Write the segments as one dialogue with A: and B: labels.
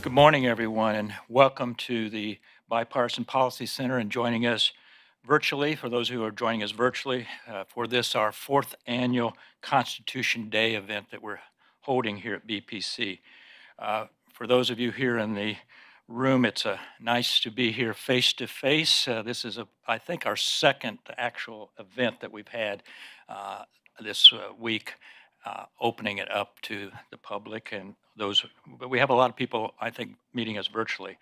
A: Good morning, everyone, and welcome to the Bipartisan Policy Center and joining us virtually, for those who are joining us virtually, for this, our fourth annual Constitution Day event that we're holding here at BPC. For those of you here in the room, it's nice to be here face to face. This is, I think, our second actual event that we've had this week, opening it up to the public and those, but we have a lot of people, I think, meeting us virtually.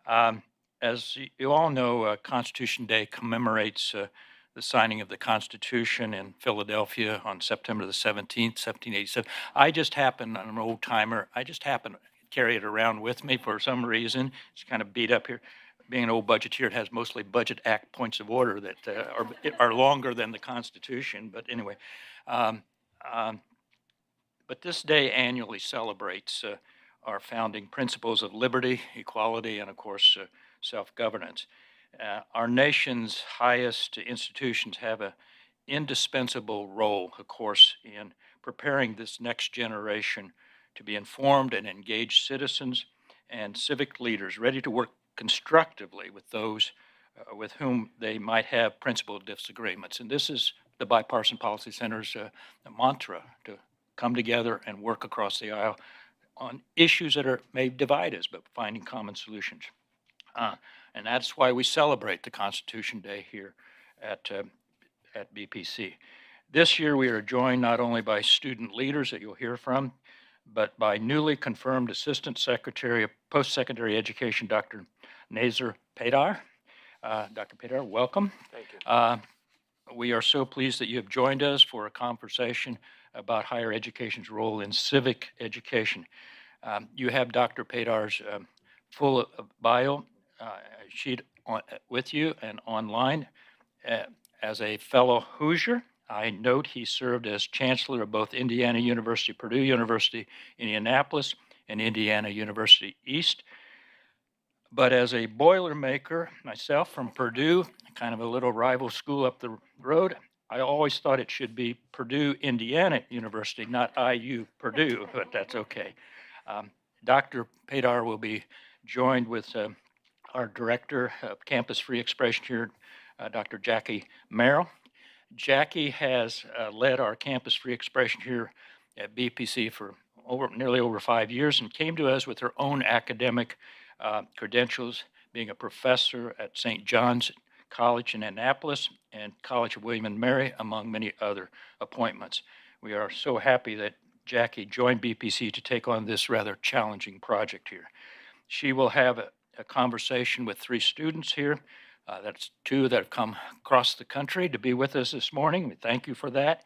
A: As you all know, Constitution Day commemorates the signing of the Constitution in Philadelphia on September the 17th, 1787. I just happen, I'm an old timer, I just happen to carry it around with me for some reason. It's kind of beat up here. Being an old budgeteer, it has mostly Budget Act points of order that are longer than the Constitution, but anyway. But this day annually celebrates our founding principles of liberty, equality, and of course, self-governance. Our nation's highest institutions have an indispensable role, of course, in preparing this next generation to be informed and engaged citizens and civic leaders ready to work constructively with those with whom they might have principal disagreements. And this is the Bipartisan Policy Center's mantra, to come together and work across the aisle on issues that may divide us, but finding common solutions. And that's why we celebrate the Constitution Day here at BPC. This year we are joined not only by student leaders that you'll hear from, but by newly confirmed Assistant Secretary of Post-Secondary Education, Dr. Nazar Pedar. Dr. Pedar, welcome.
B: Thank you.
A: We are so pleased that you have joined us for a conversation about higher education's role in civic education. You have Dr. Pedar's full bio sheet with you and online. As a fellow Hoosier, I note he served as chancellor of both Indiana University, Purdue University, Indianapolis, and Indiana University East. But as a Boilermaker myself from Purdue, kind of a little rival school up the road, I always thought it should be Purdue Indiana University, not IU Purdue, but that's okay. Dr. Pedar will be joined with our Director of Campus Free Expression here, Dr. Jackie Merrill. Jackie has led our Campus Free Expression here at BPC for nearly over 5 years and came to us with her own academic credentials, being a professor at St. John's College in Annapolis and College of William and Mary, among many other appointments. We are so happy that Jackie joined BPC to take on this rather challenging project here. She will have a conversation with 3 students here. That's 2 that have come across the country to be with us this morning. We thank you for that.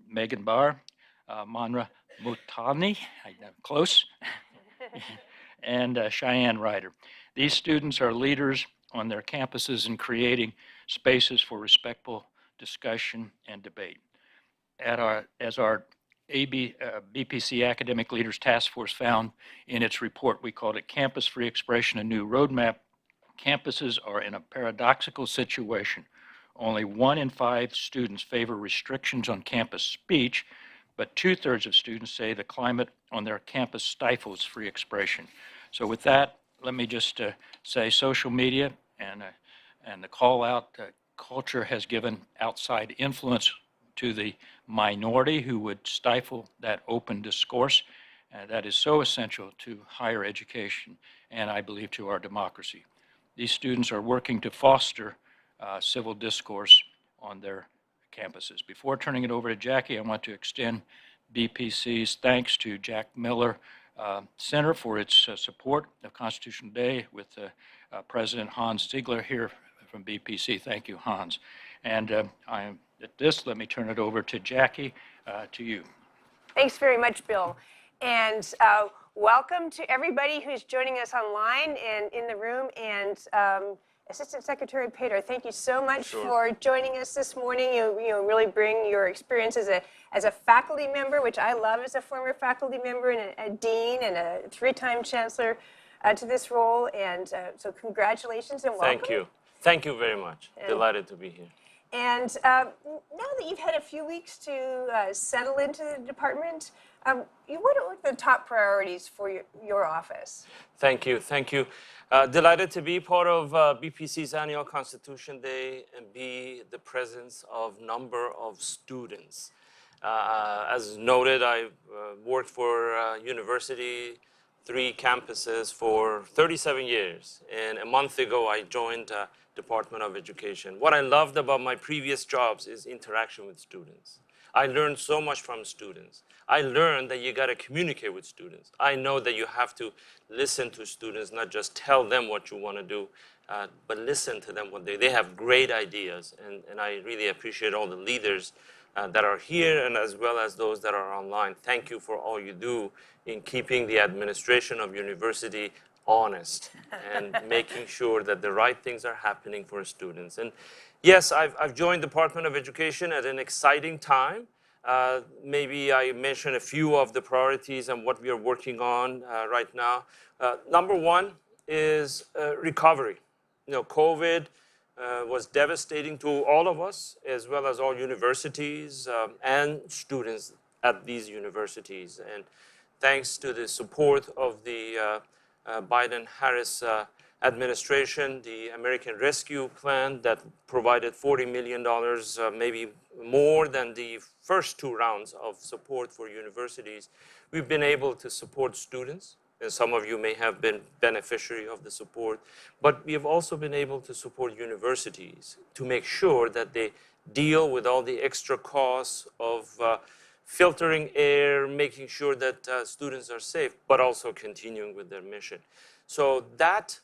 A: Megan Barr, Manra Mutani, close, and Cheyenne Ryder. These students are leaders on their campuses in creating spaces for respectful discussion and debate. As our BPC Academic Leaders Task Force found in its report, we called it Campus Free Expression, a New Roadmap. Campuses are in a paradoxical situation. Only 1 in 5 students favor restrictions on campus speech, but 2/3 of students say the climate on their campus stifles free expression. So with that, let me just say social media and the call out culture has given outside influence to the minority who would stifle that open discourse that is so essential to higher education and, I believe, to our democracy. These students are working to foster civil discourse on their campuses. Before turning it over to Jackie, I want to extend BPC's thanks to Jack Miller Center for its support of Constitutional Day with President Hans Ziegler here from BPC. Thank you, Hans. And at this, let me turn it over to Jackie, to you.
C: Thanks very much, Bill. And welcome to everybody who's joining us online and in the room. And Assistant Secretary Pedar, thank you so much for joining us this morning. You really bring your experience as a faculty member, which I love as a former faculty member and a dean and a 3-time chancellor to this role. And so congratulations and welcome.
B: Thank you. Thank you very much. Delighted to be here.
C: And now that you've had a few weeks to settle into the department, what are the top priorities for your office?
B: Thank you. Thank you. Delighted to be part of BPC's annual Constitution Day and be the presence of number of students. As noted, I worked for university, 3 campuses for 37 years. And a month ago, I joined Department of Education. What I loved about my previous jobs is interaction with students. I learned so much from students. I learned that you got to communicate with students. I know that you have to listen to students, not just tell them what you want to do, but listen to them. They have great ideas, and I really appreciate all the leaders that are here and as well as those that are online. Thank you for all you do in keeping the administration of university honest and making sure that the right things are happening for students. And yes, I've joined Department of Education at an exciting time. Maybe I mention a few of the priorities and what we are working on right now. Number one is recovery. COVID was devastating to all of us, as well as all universities and students at these universities. And thanks to the support of the Biden-Harris administration, the American Rescue Plan that provided $40 million, maybe more than the first 2 rounds of support for universities, we've been able to support students. And some of you may have been beneficiary of the support, but we have also been able to support universities to make sure that they deal with all the extra costs of filtering air, making sure that students are safe, but also continuing with their mission. So that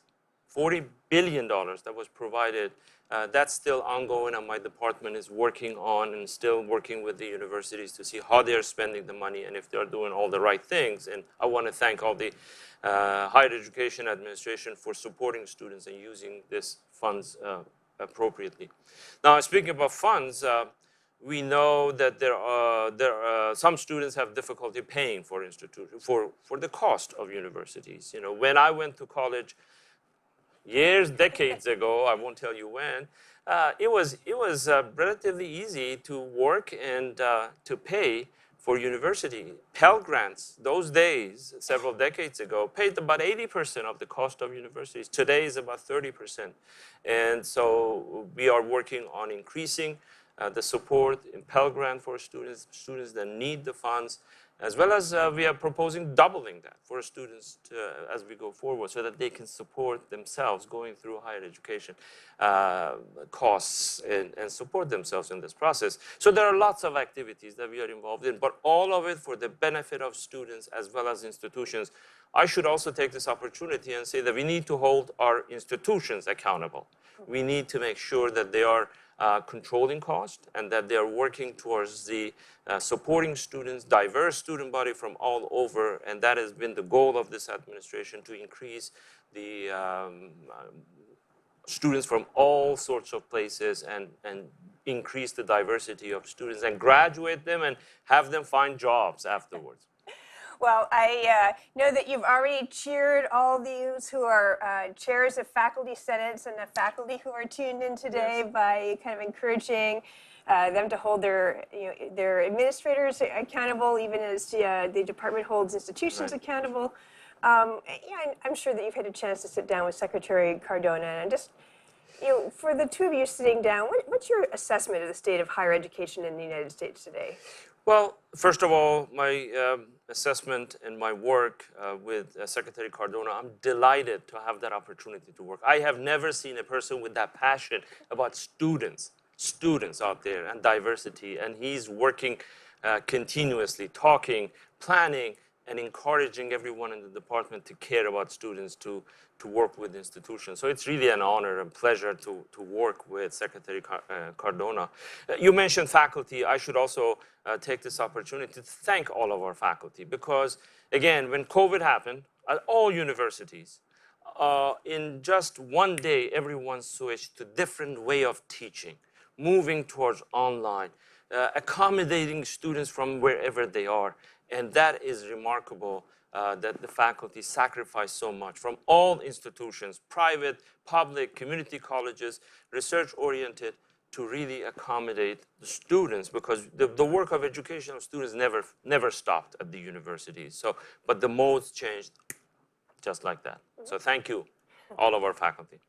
B: $40 billion that was provided, that's still ongoing, and my department is working on and still working with the universities to see how they're spending the money and if they're doing all the right things. And I want to thank all the higher education administration for supporting students and using these funds appropriately. Now, speaking about funds, we know that there are some students have difficulty paying for for the cost of universities. When I went to college years, decades ago, I won't tell you when, it was relatively easy to work and to pay for university. Pell Grants, those days, several decades ago, paid about 80% of the cost of universities. Today is about 30%. And so we are working on increasing the support in Pell Grant for students that need the funds, as well as we are proposing doubling that for students as we go forward so that they can support themselves going through higher education costs and support themselves in this process. So there are lots of activities that we are involved in, but all of it for the benefit of students as well as institutions. I should also take this opportunity and say that we need to hold our institutions accountable. We need to make sure that they are controlling cost and that they are working towards the supporting students, diverse student body from all over, and that has been the goal of this administration, to increase the students from all sorts of places and increase the diversity of students and graduate them and have them find jobs afterwards.
C: Well, I know that you've already cheered all those who are chairs of faculty senates and the faculty who are tuned in today by kind of encouraging them to hold their administrators accountable, even as the department holds institutions accountable. Yeah, I'm sure that you've had a chance to sit down with Secretary Cardona, and just For the two of you sitting down, what's your assessment of the state of higher education in the United States today?
B: Well, first of all, my assessment and my work with Secretary Cardona, I'm delighted to have that opportunity to work. I have never seen a person with that passion about students out there and diversity, and he's working continuously, talking, planning, and encouraging everyone in the department to care about students, to work with institutions. So it's really an honor and pleasure to work with Secretary Cardona. You mentioned faculty. I should also take this opportunity to thank all of our faculty because, again, when COVID happened at all universities, in just one day, everyone switched to different way of teaching, moving towards online, accommodating students from wherever they are. And that is remarkable that the faculty sacrificed so much from all institutions, private, public, community colleges, research-oriented, to really accommodate the students because the work of education of students never stopped at the universities. So, but the modes changed just like that. So thank you, all of our faculty.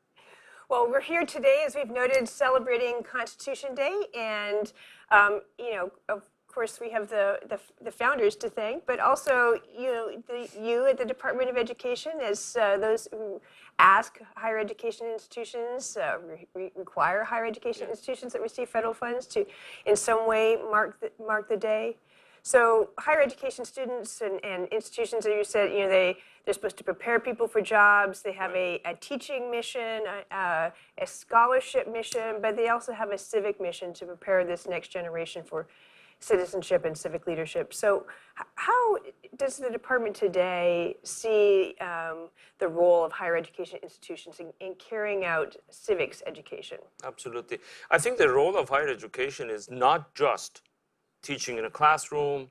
C: Well, we're here today, as we've noted, celebrating Constitution Day, and of course, we have the founders to thank, but also you at the Department of Education, as those who ask higher education institutions, require higher education institutions that receive federal funds to, in some way, mark the day. So higher education students and institutions, as you said, they're supposed to prepare people for jobs. They have a teaching mission, a scholarship mission, but they also have a civic mission to prepare this next generation for citizenship and civic leadership. So how does the department today see the role of higher education institutions in carrying out civics education?
B: Absolutely. I think the role of higher education is not just teaching in a classroom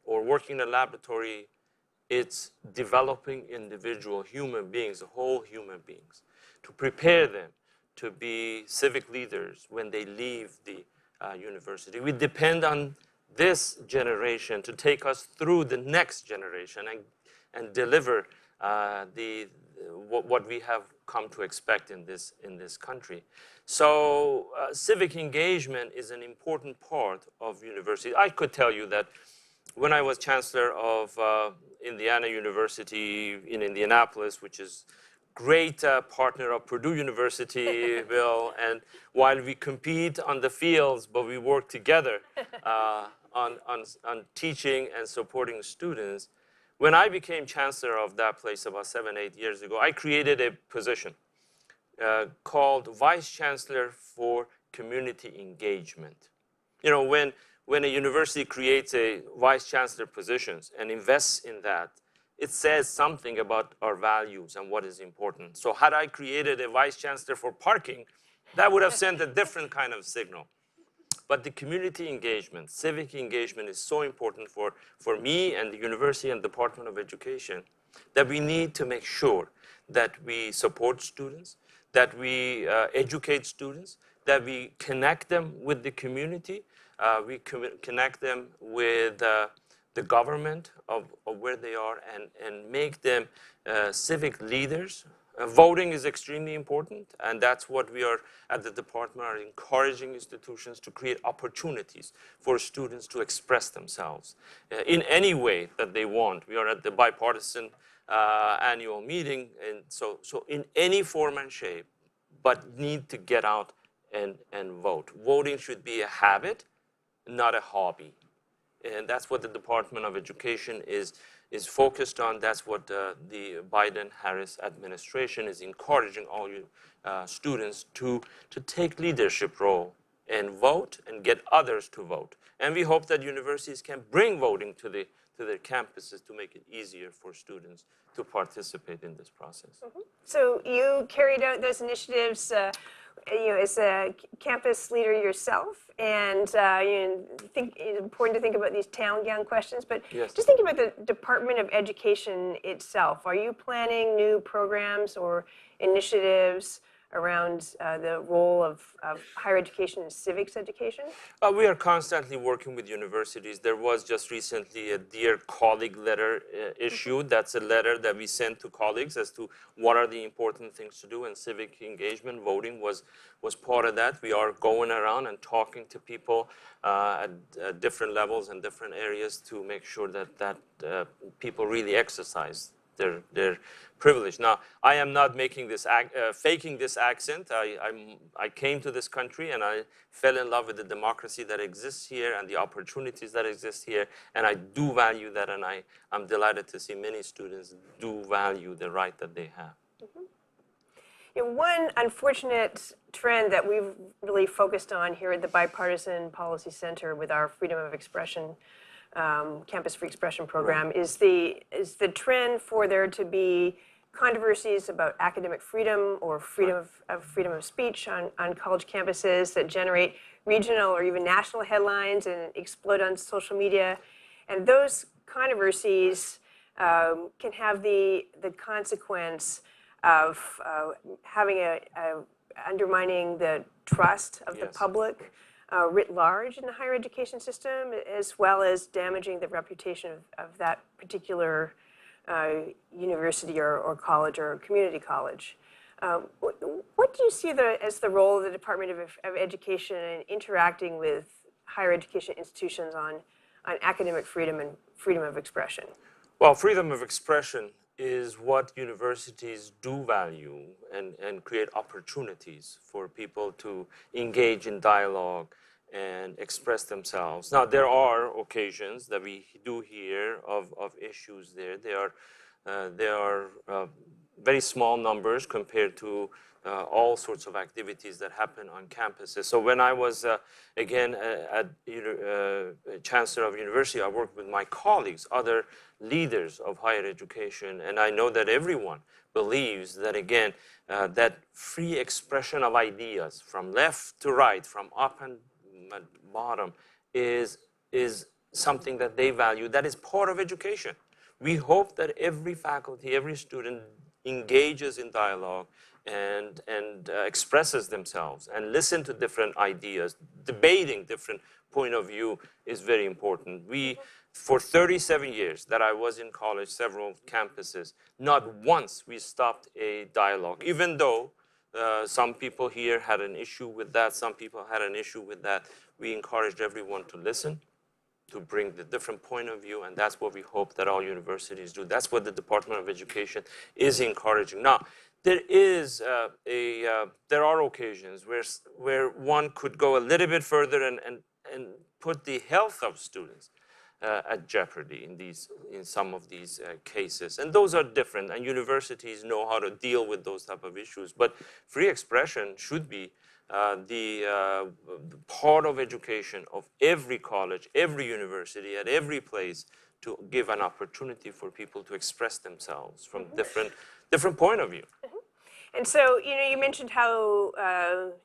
B: or working in a laboratory. It's developing individual human beings, whole human beings, to prepare them to be civic leaders when they leave the university. We depend on this generation to take us through the next generation and deliver what we have come to expect in this country. So civic engagement is an important part of university. I could tell you that when I was chancellor of Indiana University in Indianapolis, which is great partner of Purdue University, Bill, and while we compete on the fields, but we work together on teaching and supporting students. When I became chancellor of that place about 7-8 years ago, I created a position called Vice Chancellor for Community Engagement. You know, when a university creates a Vice Chancellor positions and invests in that, it says something about our values and what is important. So had I created a Vice Chancellor for parking, that would have sent a different kind of signal. But the community engagement, civic engagement is so important for me and the university and Department of Education that we need to make sure that we support students, that we educate students, that we connect them with the community, we connect them with the government of where they are and make them civic leaders. Voting is extremely important, and that's what we are at the department are encouraging institutions to create opportunities for students to express themselves in any way that they want. We are at the Bipartisan annual meeting, and so in any form and shape, but need to get out and vote. Voting should be a habit, not a hobby. And that's what the Department of Education is focused on. That's what the Biden-Harris administration is encouraging all students to take leadership role and vote and get others to vote. And we hope that universities can bring voting to their campuses to make it easier for students to participate in this process.
C: Mm-hmm. So you carried out those initiatives as a campus leader yourself, and think it's important to think about these town gown questions, but
B: yes.
C: Just think about the Department of Education itself. Are you planning new programs or initiatives around the role of higher education and civics education?
B: We are constantly working with universities. There was just recently a Dear Colleague letter issued. That's a letter that we sent to colleagues as to what are the important things to do, and civic engagement, voting was part of that. We are going around and talking to people at different levels and different areas to make sure that people really exercise their privilege. Now, I am not making this faking this accent. I came to this country and I fell in love with the democracy that exists here and the opportunities that exist here, and I do value that, and I'm delighted to see many students do value the right that they have.
C: Mm-hmm. You know, one unfortunate trend that we've really focused on here at the Bipartisan Policy Center with our Freedom of Expression Campus Free Expression program is the trend for there to be controversies about academic freedom or freedom of speech on college campuses that generate regional or even national headlines and explode on social media. And those controversies can have the consequence of undermining the trust of the public writ large in the higher education system, as well as damaging the reputation of that particular university or college or community college. What do you see as the role of the Department of Education in interacting with higher education institutions on academic freedom and freedom of expression?
B: Well, freedom of expression is what universities do value and create opportunities for people to engage in dialogue and express themselves. Now, there are occasions that we do hear of issues there. They are very small numbers compared to all sorts of activities that happen on campuses. So when I was, again, at Chancellor of University, I worked with my colleagues, other leaders of higher education, and I know that everyone believes that, again, that free expression of ideas from left to right, from up and bottom, is something that they value. That is part of education. We hope that every faculty, every student engages in dialogue and expresses themselves and listen to different ideas. Debating different point of view is very important. For 37 years that I was in college, several campuses, not once we stopped a dialogue, even though some people here had an issue with that, some people had an issue with that. We encouraged everyone to listen, to bring the different point of view, and that's what we hope that all universities do. That's what the Department of Education is encouraging. Now, there are occasions where one could go a little bit further and put the health of students at jeopardy in some of these cases, and those are different. And universities know how to deal with those type of issues. But free expression should be the part of education of every college, every university, at every place, to give an opportunity for people to express themselves from different point of view.
C: And so, you mentioned how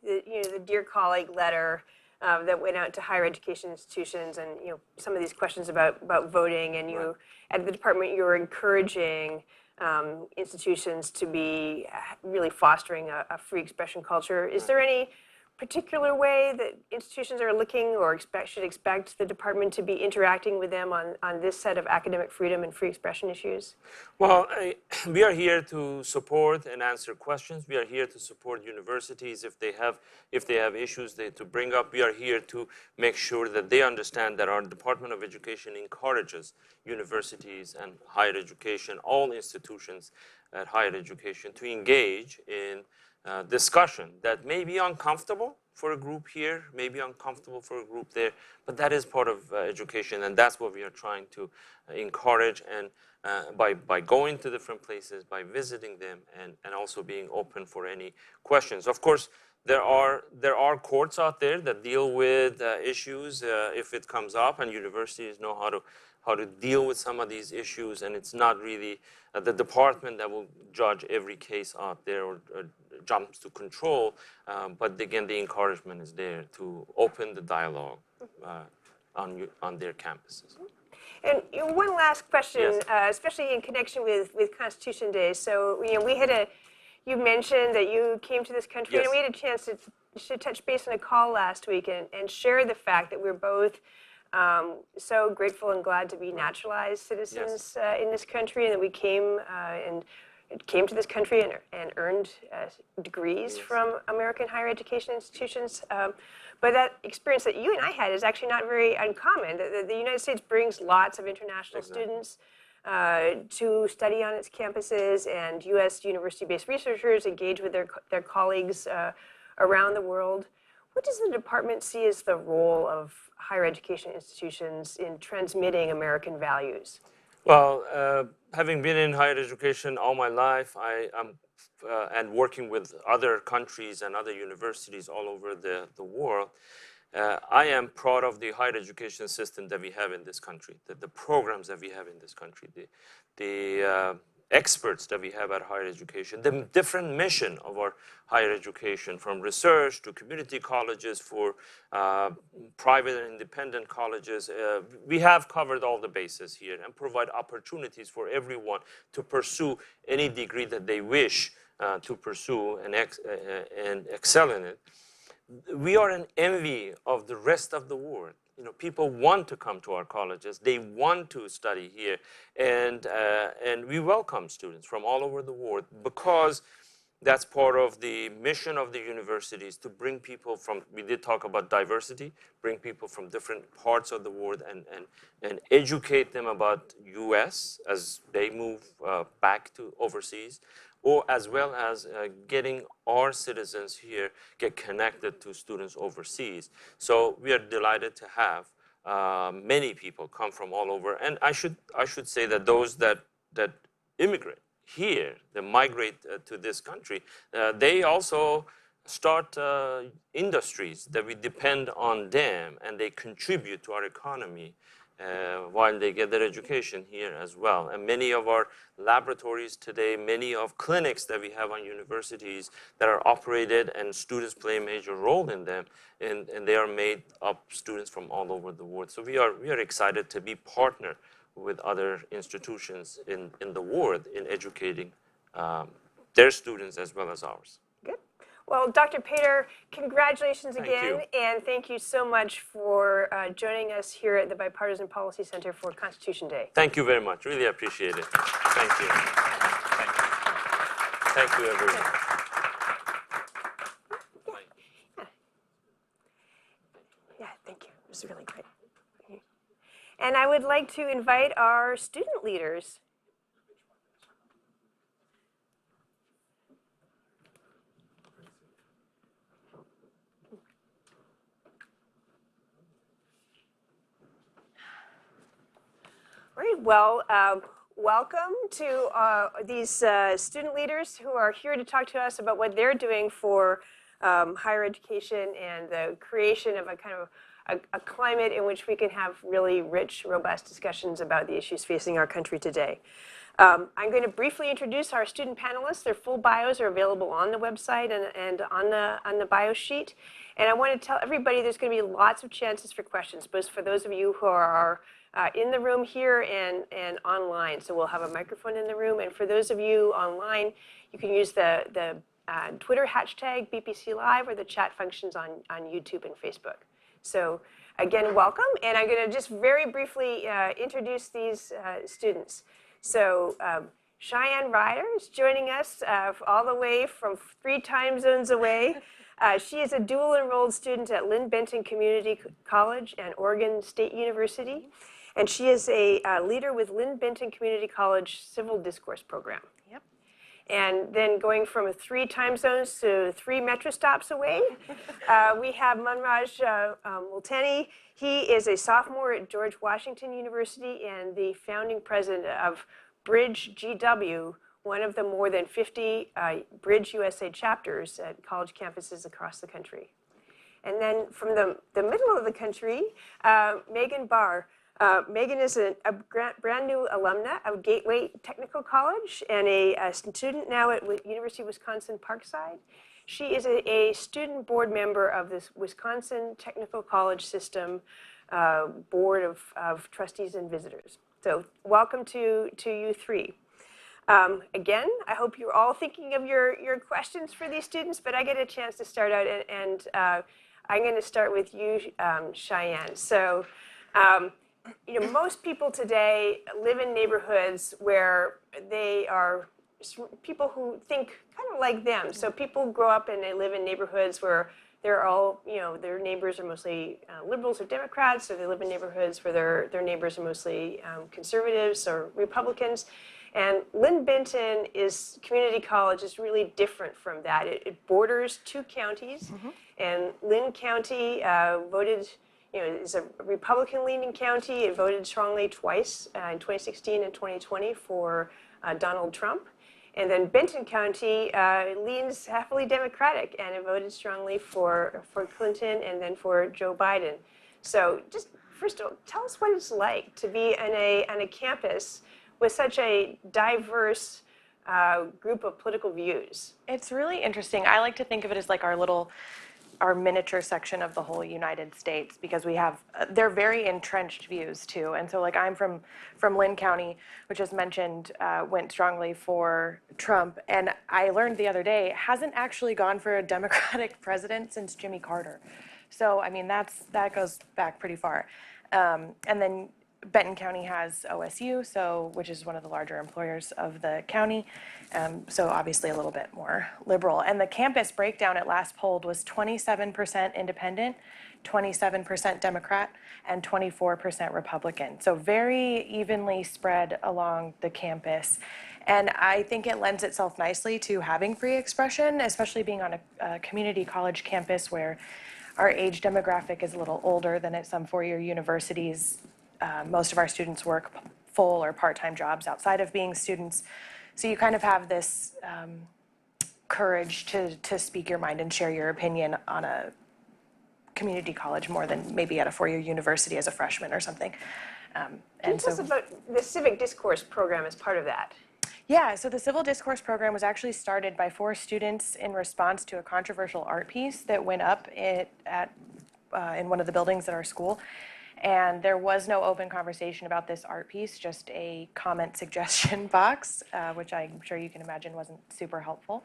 C: the Dear Colleague letter that went out to higher education institutions, and some of these questions about voting, and you at the department, you were encouraging institutions to be really fostering a free expression culture. Is there any particular way that institutions are looking or should expect the department to be interacting with them on this set of academic freedom and free expression issues?
B: Well, we are here to support and answer questions. We are here to support universities if they have issues to bring up. We are here to make sure that they understand that our Department of Education encourages universities and higher education, all institutions at higher education, to engage in discussion that may be uncomfortable for a group here, may be uncomfortable for a group there, but that is part of education, and that's what we are trying to encourage, and by going to different places, by visiting them, and also being open for any questions. Of course, there are courts out there that deal with issues if it comes up, and universities know how to deal with some of these issues, and it's not really the department that will judge every case out there or jumps to control, but again, the encouragement is there to open the dialogue on their campuses.
C: And one last question, especially in connection with Constitution Day. So we had you mentioned that you came to this country,
B: Yes.
C: and we had a chance to touch base on a call last week and share the fact that we're both so grateful and glad to be naturalized citizens in this country, and that we came to this country and earned degrees from American higher education institutions. But that experience that you and I had is actually not very uncommon. The United States brings lots of international students to study on its campuses, and U.S. university-based researchers engage with their colleagues around the world. What does the department see as the role of higher education institutions in transmitting American values?
B: Well, having been in higher education all my life, and working with other countries and other universities all over the world, I am proud of the higher education system that we have in this country, the programs that we have in this country, the experts that we have at higher education, the different mission of our higher education, from research to community colleges, for private and independent colleges. We have covered all the bases here and provide opportunities for everyone to pursue any degree that they wish to pursue and excel in it. We are an envy of the rest of the world. You know, people want to come to our colleges. They want to study here, and we welcome students from all over the world, because that's part of the mission of the universities, to bring people from, we did talk about diversity, bring people from different parts of the world and educate them about US as they move back to overseas, or as well as getting our citizens here get connected to students overseas. So we are delighted to have many people come from all over. And I should say that those that immigrate here, that migrate to this country, they also start industries that we depend on them, and they contribute to our economy while they get their education here as well. And many of our laboratories today, many of clinics that we have on universities that are operated and students play a major role in them, and they are made up students from all over the world. So we are excited to be partner with other institutions in the world in educating their students as well as ours.
C: Good. Well, Dr. Pedar, congratulations again, and thank you so much for joining us here at the Bipartisan Policy Center for Constitution Day.
B: Thank you very much. Really appreciate it. Thank you. Thank you, everyone.
C: Yeah, thank you. It was really great. And I would like to invite our student leaders. All right, well, welcome to these student leaders who are here to talk to us about what they're doing for higher education and the creation of a kind of a climate in which we can have really rich, robust discussions about the issues facing our country today. I'm going to briefly introduce our student panelists. Their full bios are available on the website and on the bio sheet. And I want to tell everybody there's going to be lots of chances for questions, both for those of you who are in the room here and online. So we'll have a microphone in the room. And for those of you online, you can use the Twitter hashtag BPC Live or the chat functions on YouTube and Facebook. So again, welcome. And I'm going to just very briefly introduce these students. So Cheyenne Ryder is joining us all the way from 3 time zones away. She is a dual enrolled student at Lynn Benton Community College and Oregon State University. And she is a leader with Lynn Benton Community College Civil Discourse Program. Yep. And then going from 3 time zones to 3 metro stops away, we have Munraj Multani. He is a sophomore at George Washington University and the founding president of Bridge GW, one of the more than 50 Bridge USA chapters at college campuses across the country. And then from the middle of the country, Megan Barr. Megan is a brand new alumna of Gateway Technical College and a student now at University of Wisconsin Parkside. She is a student board member of this Wisconsin Technical College System Board of Trustees and Visitors. So welcome to you 3. Again, I hope you're all thinking of your questions for these students, but I get a chance to start out, and I'm going to start with you, Cheyenne. So, most people today live in neighborhoods where they are people who think kind of like them. So people grow up and they live in neighborhoods where they're all, their neighbors are mostly liberals or Democrats, or they live in neighborhoods where their neighbors are mostly conservatives or Republicans. And Lynn Benton community college is really different from that. It borders 2 counties, and Lynn County voted, is a Republican-leaning county. It voted strongly twice in 2016 and 2020 for Donald Trump. And then Benton County leans heavily Democratic, and it voted strongly for Clinton and then for Joe Biden. So just first of all, tell us what it's like to be on a campus with such a diverse group of political views.
D: It's really interesting. I like to think of it as like our miniature section of the whole United States, because we have, they're very entrenched views too. And so like I'm from Lynn County, which as mentioned, went strongly for Trump. And I learned the other day, hasn't actually gone for a Democratic president since Jimmy Carter. So, I mean, that goes back pretty far. And then Benton County has OSU, which is one of the larger employers of the county, so obviously a little bit more liberal. And the campus breakdown at last polled was 27% independent, 27% Democrat, and 24% Republican. So very evenly spread along the campus. And I think it lends itself nicely to having free expression, especially being on a community college campus where our age demographic is a little older than at some four-year universities. Most of our students work full or part-time jobs outside of being students. So you kind of have this courage to speak your mind and share your opinion on a community college more than maybe at a four-year university as a freshman or something.
C: Can you tell us about the civic discourse program as part of that?
D: Yeah, so the Civil Discourse program was actually started by 4 students in response to a controversial art piece that went up in one of the buildings at our school. And there was no open conversation about this art piece, just a comment suggestion box, which I'm sure you can imagine wasn't super helpful.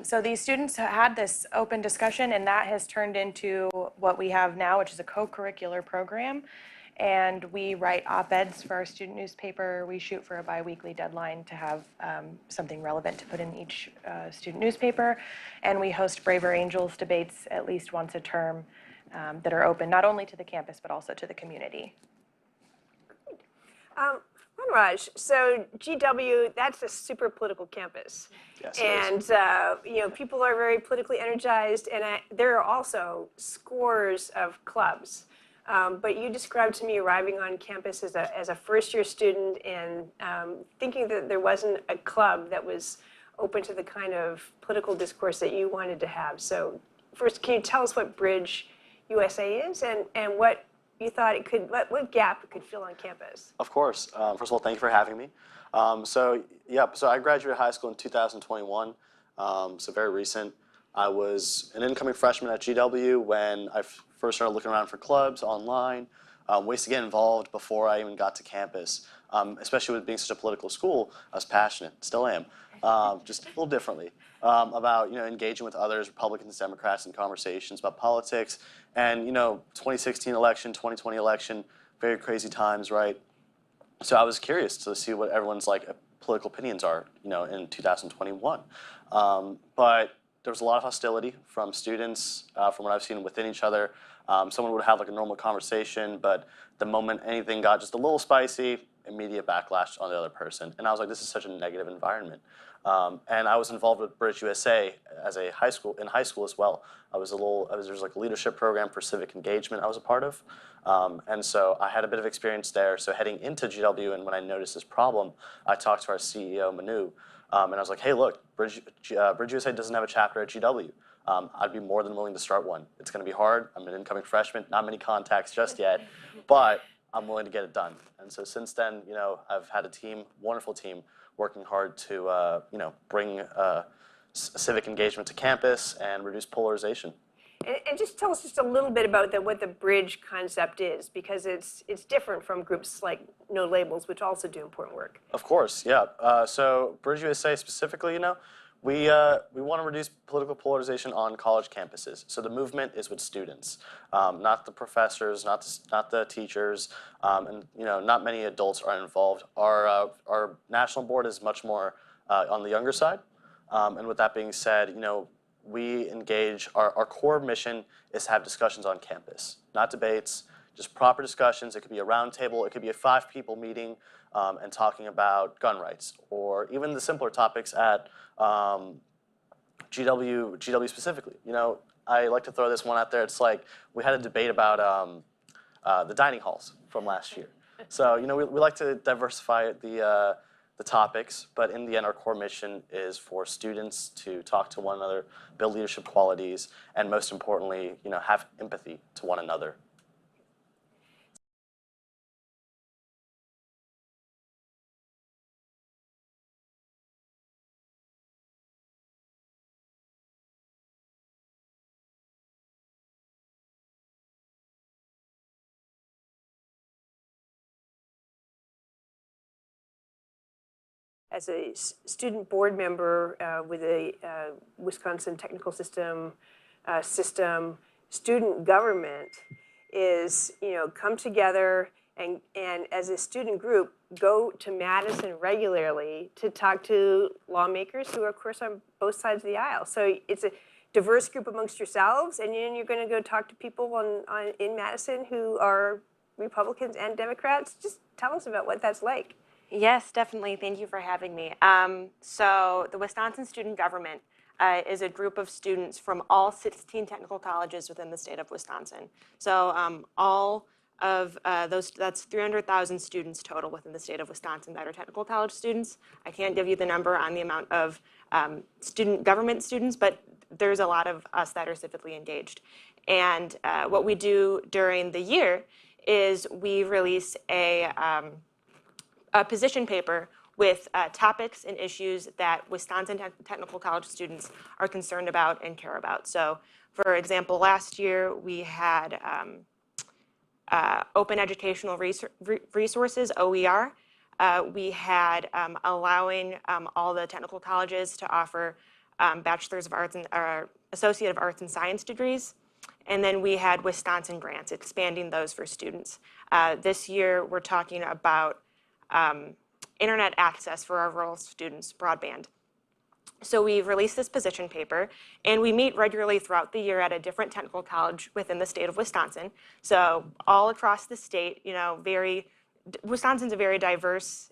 D: So these students had this open discussion, and that has turned into what we have now, which is a co-curricular program. And we write op-eds for our student newspaper. We shoot for a bi-weekly deadline to have something relevant to put in each student newspaper. And we host Braver Angels debates at least once a term that are open not only to the campus, but also to the community.
C: Raj, so GW, that's a super political campus.
E: Yes,
C: and people are very politically energized, and there are also scores of clubs. But you described to me arriving on campus as a first-year student and thinking that there wasn't a club that was open to the kind of political discourse that you wanted to have. So first, can you tell us what Bridge USA is and what you thought what gap it could fill on campus?
E: Of course. First of all, thank you for having me. So I graduated high school in 2021, so very recent. I was an incoming freshman at GW when I first started looking around for clubs online, ways to get involved before I even got to campus. Especially with being such a political school, I was passionate, still am, just a little differently, about engaging with others, Republicans, Democrats, in conversations about politics. And 2016 election, 2020 election, very crazy times, right? So I was curious to see what everyone's political opinions are, in 2021. But there was a lot of hostility from students, from what I've seen within each other. Someone would have a normal conversation, but the moment anything got just a little spicy, immediate backlash on the other person. And I was like, this is such a negative environment. And I was involved with Bridge USA as in high school as well. There's a leadership program for civic engagement I was a part of. And so I had a bit of experience there. So heading into GW, and when I noticed this problem, I talked to our CEO, Manu, and I was like, hey, look, Bridge USA doesn't have a chapter at GW. I'd be more than willing to start one. It's going to be hard. I'm an incoming freshman, not many contacts just yet, but I'm willing to get it done. And so since then, I've had a wonderful team, working hard to, bring civic engagement to campus and reduce polarization.
C: And just tell us just a little bit about what the bridge concept is, because it's different from groups like No Labels, which also do important work.
E: Of course, yeah. So Bridge USA specifically, we want to reduce political polarization on college campuses. So the movement is with students, not the professors, not the teachers, and not many adults are involved. Our national board is much more on the younger side, and with that being said, we engage. Our core mission is to have discussions on campus, not debates. Just proper discussions. It could be a round table. It could be a 5-people meeting and talking about gun rights, or even the simpler topics at GW specifically. I like to throw this one out there. It's like we had a debate about the dining halls from last year. So we like to diversify the topics, but in the end, our core mission is for students to talk to one another, build leadership qualities, and most importantly, have empathy to one another.
C: As a student board member with a Wisconsin technical system, student government is, come together and as a student group, go to Madison regularly to talk to lawmakers who are, of course, on both sides of the aisle. So it's a diverse group amongst yourselves, and then you're going to go talk to people in Madison who are Republicans and Democrats. Just tell us about what that's like.
D: Yes, definitely. Thank you for having me. So the Wisconsin Student Government is a group of students from all 16 technical colleges within the state of Wisconsin. So all of those, that's 300,000 students total within the state of Wisconsin that are technical college students. I can't give you the number on the amount of student government students, but there's a lot of us that are civically engaged. And what we do during the year is we release a position paper with topics and issues that Wisconsin technical college students are concerned about and care about. So, for example, last year we had open educational resources, OER. We had allowing all the technical colleges to offer Bachelor's of Arts and Associate of Arts and Science degrees. And then we had Wisconsin grants, expanding those for students. This year we're talking about internet access for our rural students, broadband. So we've released this position paper, and we meet regularly throughout the year at a different technical college within the state of Wisconsin. So all across the state, Wisconsin's a very diverse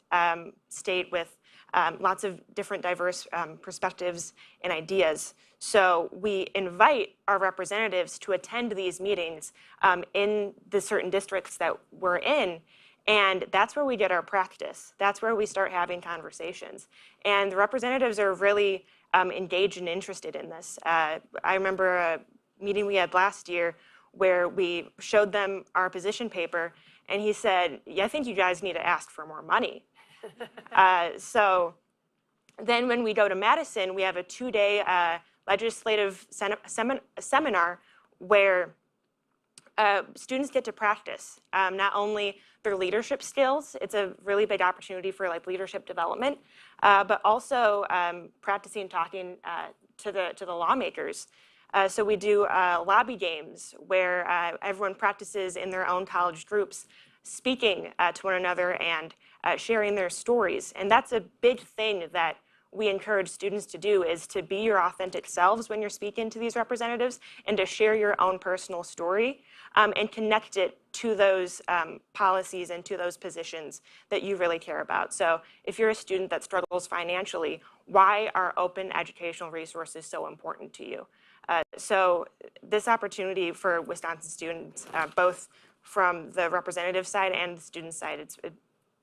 D: state with lots of different diverse perspectives and ideas. So we invite our representatives to attend these meetings in the certain districts that we're in. And that's where we get our practice. That's where we start having conversations. And the representatives are really engaged and interested in this. I remember a meeting we had last year where we showed them our position paper, and he said, I think you guys need to ask for more money. So then when we go to Madison, we have a 2-day legislative seminar where students get to practice not only their leadership skills. It's a really big opportunity for leadership development, but also practicing talking to the lawmakers. So we do lobby games where everyone practices in their own college groups, speaking to one another and sharing their stories. And that's a big thing that we encourage students to do, is to be your authentic selves when you're speaking to these representatives, and to share your own personal story and connect it to those policies and to those positions that you really care about. So if you're a student that struggles financially, why are open educational resources so important to you? So this opportunity for Wisconsin students, both from the representative side and the student side,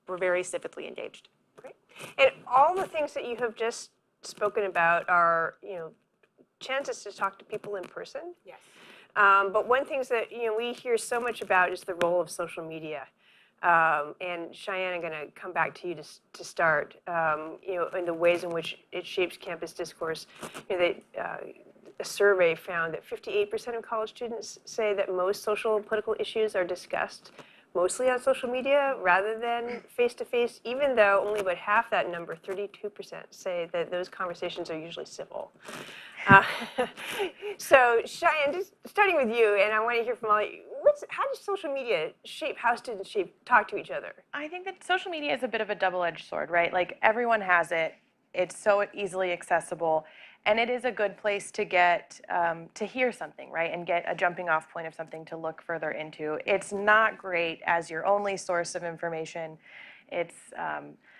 D: we're very civically engaged.
C: Great. And all the things that you have just spoken about are, chances to talk to people in person.
D: Yes.
C: But one thing that we hear so much about is the role of social media. And Cheyenne, I'm going to come back to you to start. In the ways in which it shapes campus discourse. a survey found that 58% of college students say that most social and political issues are discussed mostly on social media rather than face-to-face, even though only about half that number, 32%, say that those conversations are usually civil. So Cheyenne, just starting with you, and I want to hear from all you, how does social media shape how students talk to each other?
D: I think that social media is a bit of a double-edged sword, right? Like everyone has it. It's so easily accessible. And it is a good place to get, to hear something, right? And get a jumping off point of something to look further into. It's not great as your only source of information. It's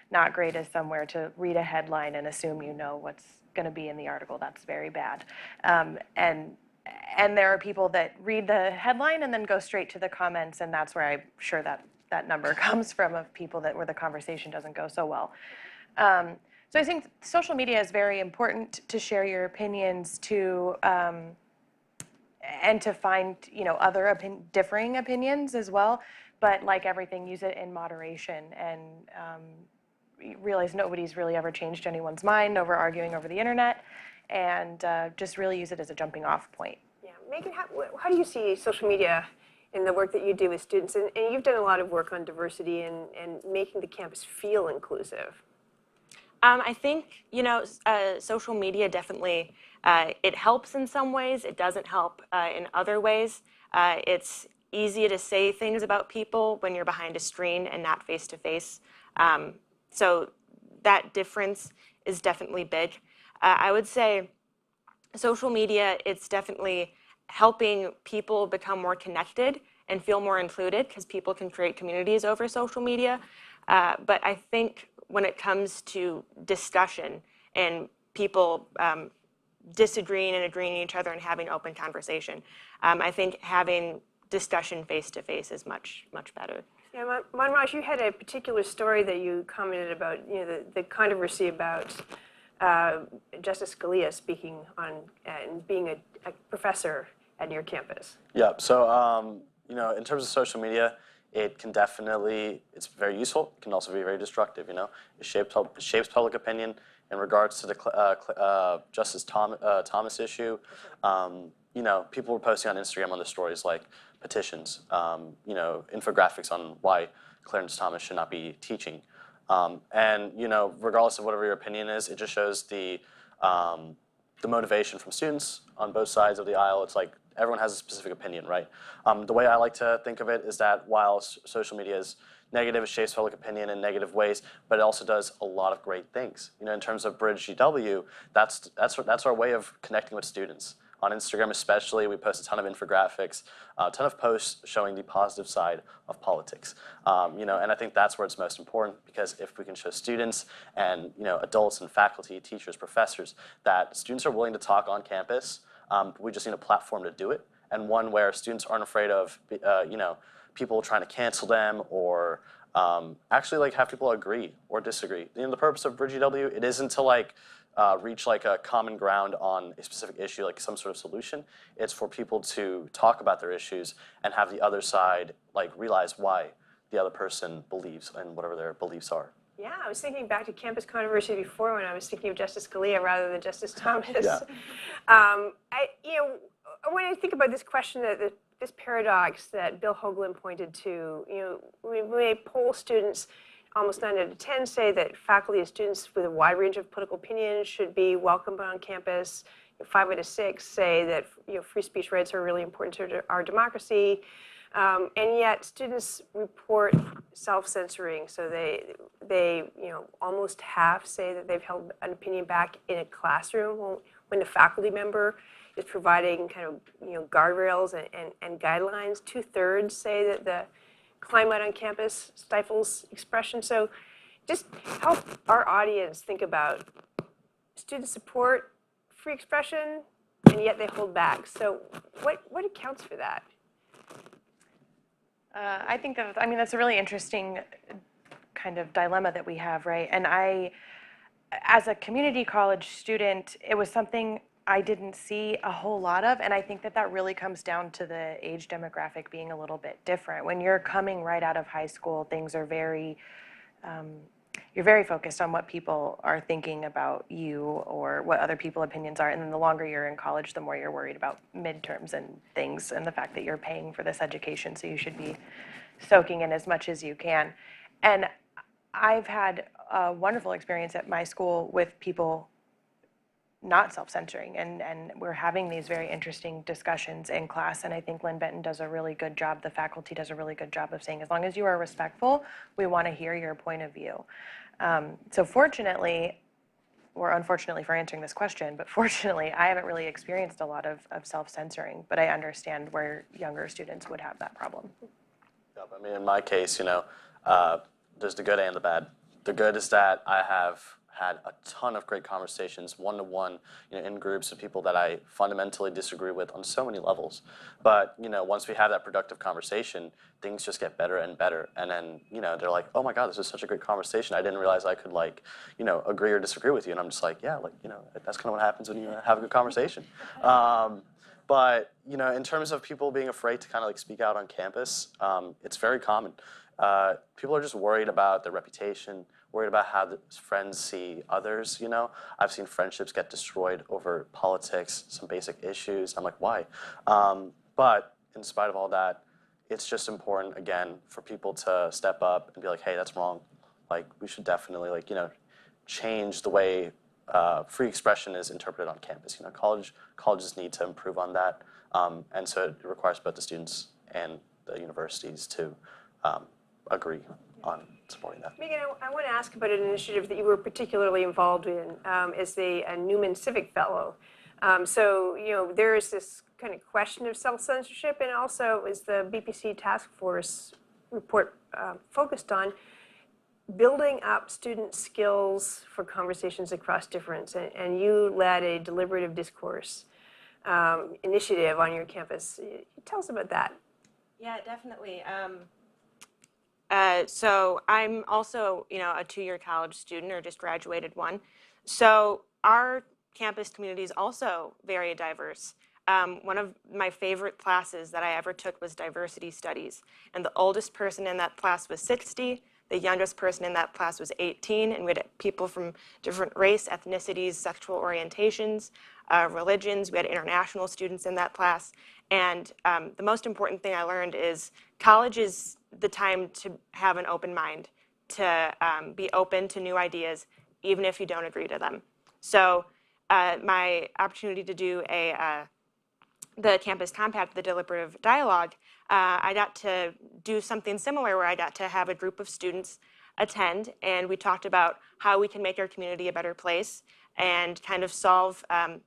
D: not great as somewhere to read a headline and assume you know what's going to be in the article. That's very bad. And there are people that read the headline and then go straight to the comments, and that's where I'm sure that number comes from, of people where the conversation doesn't go so well. So I think social media is very important to share your opinions, and to find other differing opinions as well. But like everything, use it in moderation, and realize nobody's really ever changed anyone's mind over arguing over the internet, and just really use it as a jumping off point.
C: Yeah, Megan, how do you see social media in the work that you do with students? And you've done a lot of work on diversity and making the campus feel inclusive.
F: I think, social media definitely, it helps in some ways. It doesn't help in other ways. It's easy to say things about people when you're behind a screen and not face-to-face. So that difference is definitely big. I would say social media, it's definitely helping people become more connected and feel more included, because people can create communities over social media. But I think when it comes to discussion and people disagreeing and agreeing with each other and having open conversation, I think having discussion face-to-face is much, much better.
C: Yeah, Manraj, you had a particular story that you commented about, the controversy about Justice Scalia speaking on and being a professor at your campus.
E: Yeah, so in terms of social media, it can definitely, it's very useful. It can also be very destructive, It shapes public opinion. In regards to the Justice Thomas issue, people were posting on Instagram on the stories like petitions, infographics on why Clarence Thomas should not be teaching. And regardless of whatever your opinion is, it just shows the motivation from students on both sides of the aisle. It's like everyone has a specific opinion, right? The way I like to think of it is that while social media is negative, it shapes public opinion in negative ways, but it also does a lot of great things. In terms of Bridge GW, that's our way of connecting with students. On Instagram especially, we post a ton of infographics, a ton of posts showing the positive side of politics. And I think that's where it's most important, because if we can show students and adults and faculty, teachers, professors, that students are willing to talk on campus, we just need a platform to do it, and one where students aren't afraid of people trying to cancel them, or actually have people agree or disagree. The purpose of Bridge GW, it isn't to reach a common ground on a specific issue, like some sort of solution. It's for people to talk about their issues and have the other side realize why the other person believes and whatever their beliefs are.
C: Yeah, I was thinking back to campus controversy before when I was thinking of Justice Scalia rather than Justice Thomas.
E: Yeah.
C: When I think about this question, this paradox that Bill Hoagland pointed to, we poll students, almost 9 out of 10 say that faculty and students with a wide range of political opinions should be welcomed on campus. 5 out of 6 say that free speech rights are really important to our democracy. And yet students report self-censoring. So they almost half say that they've held an opinion back in a classroom when the faculty member is providing kind of guardrails and guidelines. 2/3 say that the climate on campus stifles expression. So just help our audience think about students support free expression, and yet they hold back. So what accounts for that?
D: I think that's a really interesting kind of dilemma that we have, right? And as a community college student, it was something I didn't see a whole lot of, and I think that really comes down to the age demographic being a little bit different. When you're coming right out of high school, things are very, you're very focused on what people are thinking about you or what other people's opinions are. And then the longer you're in college, the more you're worried about midterms and things and the fact that you're paying for this education, so you should be soaking in as much as you can. And I've had a wonderful experience at my school with people not self-censoring, and we're having these very interesting discussions in class, and I think Lynn Benton does a really good job, the faculty does a really good job of saying, as long as you are respectful, we want to hear your point of view. So fortunately, or unfortunately for answering this question, but fortunately, I haven't really experienced a lot of self-censoring, but I understand where younger students would have that problem.
E: Yeah, I mean, in my case, there's the good and the bad. The good is that I have had a ton of great conversations, one-to-one, in groups with people that I fundamentally disagree with on so many levels. But, once we have that productive conversation, things just get better and better. And then, they're like, oh my God, this is such a great conversation. I didn't realize I could agree or disagree with you. And I'm just like, yeah, that's kind of what happens when you have a good conversation. But, in terms of people being afraid to kind of speak out on campus, it's very common. People are just worried about their reputation, worried about how the friends see others, I've seen friendships get destroyed over politics, some basic issues. I'm like, why? But in spite of all that, it's just important, again, for people to step up and be like, hey, that's wrong. We should definitely, change the way free expression is interpreted on campus. Colleges need to improve on that. And so it requires both the students and the universities to agree on supporting that.
C: Megan, I want to ask about an initiative that you were particularly involved in as a Newman Civic Fellow. So, there is this kind of question of self-censorship, and also is the BPC Task Force report focused on building up student skills for conversations across difference. And you led a deliberative discourse initiative on your campus. Tell us about that.
F: Yeah, definitely. So I'm also, a two-year college student, or just graduated one. So our campus community is also very diverse. One of my favorite classes that I ever took was diversity studies. And the oldest person in that class was 60. The youngest person in that class was 18. And we had people from different race, ethnicities, sexual orientations, religions. We had international students in that class. And the most important thing I learned is college is the time to have an open mind, to be open to new ideas, even if you don't agree to them. So my opportunity to do the campus compact, the deliberative dialogue, I got to do something similar where I got to have a group of students attend, and we talked about how we can make our community a better place and kind of solve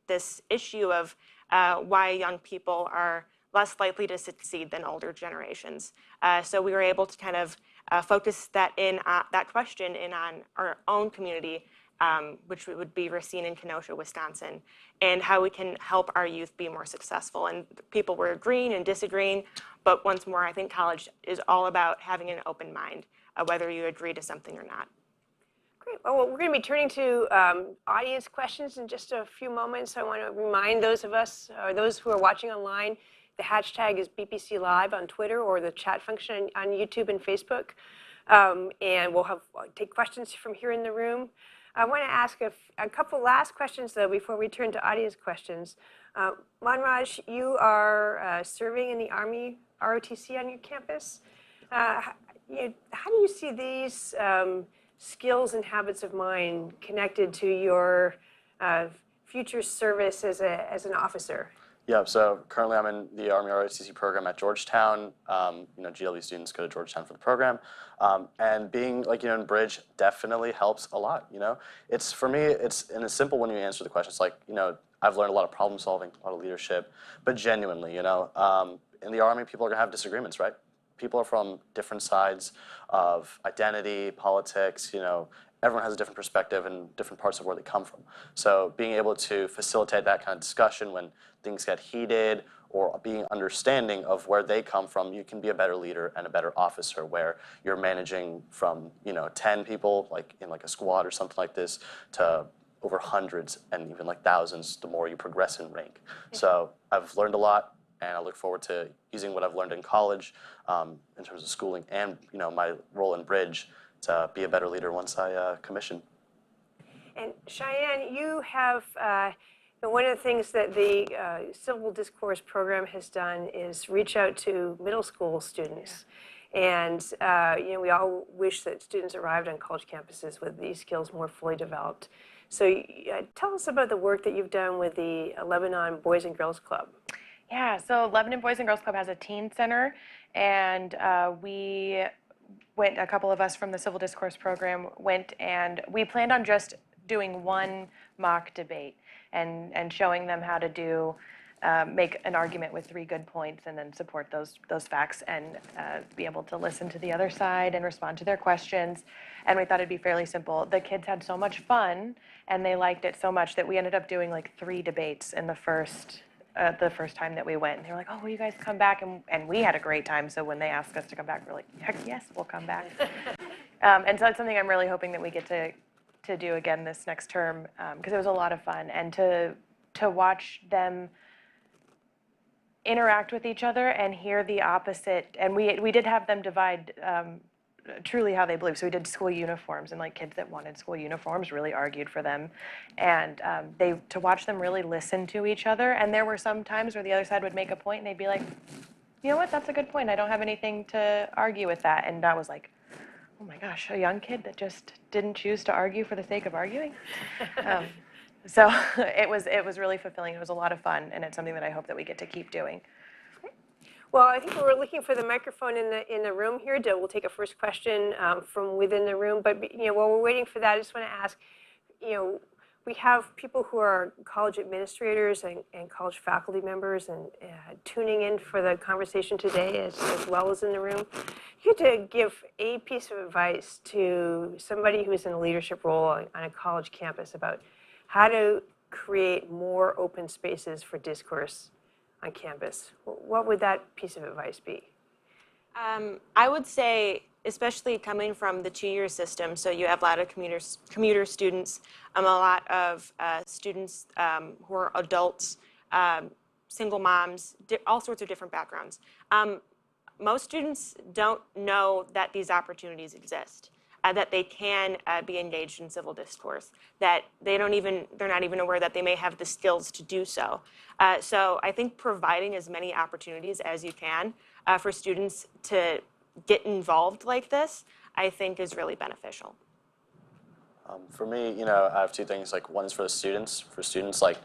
F: this issue of why young people are less likely to succeed than older generations. So we were able to kind of focus that question in on our own community, which would be Racine and Kenosha, Wisconsin, and how we can help our youth be more successful. And people were agreeing and disagreeing, but once more, I think college is all about having an open mind, whether you agree to something or not.
C: Great. Well, we're going to be turning to audience questions in just a few moments. I want to remind those of us, or those who are watching online, the hashtag is BPC Live on Twitter, or the chat function on YouTube and Facebook. And we'll take questions from here in the room. I want to ask a couple last questions, though, before we turn to audience questions. Manraj, you are serving in the Army ROTC on your campus. How do you see these skills and habits of mind connected to your future service as an officer?
E: Yeah, so currently I'm in the Army ROTC program at Georgetown. GW students go to Georgetown for the program. And being in Bridge definitely helps a lot, It's, for me, it's simple when you answer the question. It's I've learned a lot of problem solving, a lot of leadership, but genuinely, in the Army, people are gonna have disagreements, right? People are from different sides of identity, politics, everyone has a different perspective and different parts of where they come from. So being able to facilitate that kind of discussion when things get heated, or being understanding of where they come from, you can be a better leader and a better officer, where you're managing from 10 people in a squad or something like this to over hundreds and even thousands the more you progress in rank. So I've learned a lot, and I look forward to using what I've learned in college in terms of schooling and my role in Bridge to be a better leader once I commission.
C: And Cheyenne, you have, one of the things that the Civil Discourse program has done is reach out to middle school students. And we all wish that students arrived on college campuses with these skills more fully developed. So tell us about the work that you've done with the Lebanon Boys and Girls Club.
D: Yeah, so Lebanon Boys and Girls Club has a teen center, and a couple of us from the Civil Discourse program went, and we planned on just doing one mock debate and showing them how to make an argument with 3 good points and then support those facts and be able to listen to the other side and respond to their questions. And we thought it'd be fairly simple. The kids had so much fun and they liked it so much that we ended up doing like 3 debates in the first time that we went. And they were like, oh, will you guys come back? And we had a great time. So when they asked us to come back, we're like, heck yes, we'll come back. And so that's something I'm really hoping that we get to do again this next term, because it was a lot of fun. And to watch them interact with each other and hear the opposite. And we did have them divide truly how they believe. So we did school uniforms, and like kids that wanted school uniforms really argued for them. And to watch them really listen to each other. And there were some times where the other side would make a point and they'd be like, you know what, that's a good point. I don't have anything to argue with that. And I was like, oh my gosh, a young kid that just didn't choose to argue for the sake of arguing. So it was really fulfilling. It was a lot of fun, and it's something that I hope that we get to keep doing.
C: Well, I think we're looking for the microphone in the room here. We'll take a first question from within the room. But while we're waiting for that, I just want to ask, we have people who are college administrators and college faculty members and tuning in for the conversation today as well as in the room. If you had to give a piece of advice to somebody who's in a leadership role on a college campus about how to create more open spaces for discourse on campus, what would that piece of advice be?
F: I would say, especially coming from the 2-year system, so you have a lot of commuter students, a lot of students who are adults, single moms, all sorts of different backgrounds. Most students don't know that these opportunities exist, that they can be engaged in civil discourse, that they're not even aware that they may have the skills to do so. So I think providing as many opportunities as you can for students to get involved like this, I think is really beneficial.
E: For me, I have 2 things. Like, one is for the students. For students, like,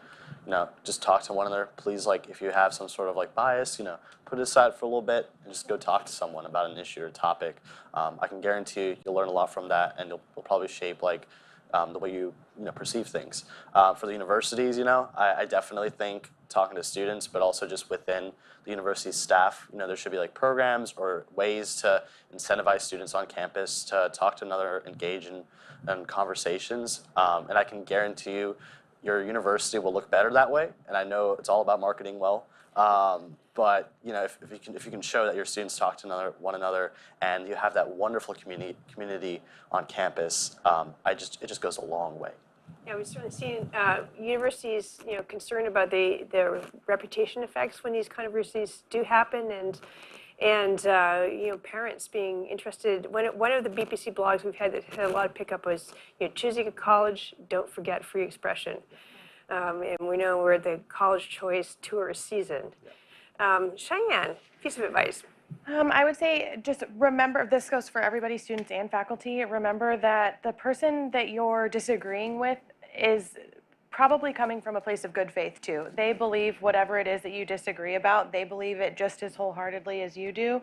E: just talk to one another. Please, like, if you have some sort of like bias, put it aside for a little bit and just go talk to someone about an issue or topic. I can guarantee you'll learn a lot from that, and you'll probably shape like the way you perceive things. For the universities, I definitely think talking to students, but also just within the university staff, there should be like programs or ways to incentivize students on campus to talk to another, engage in conversations. And I can guarantee you, your university will look better that way. And I know it's all about marketing well. But if you can show that your students talk to one another and you have that wonderful community on campus, it just goes a long way.
C: Yeah, we've certainly seen universities, concerned about their reputation effects when these controversies do happen, and parents being interested. One of the BPC blogs we've had that had a lot of pickup was, choosing a college, don't forget free expression. And we know we're at the college choice tour season. Cheyenne, piece of advice.
D: I would say just remember, this goes for everybody, students and faculty, remember that the person that you're disagreeing with is probably coming from a place of good faith too. They believe whatever it is that you disagree about, they believe it just as wholeheartedly as you do,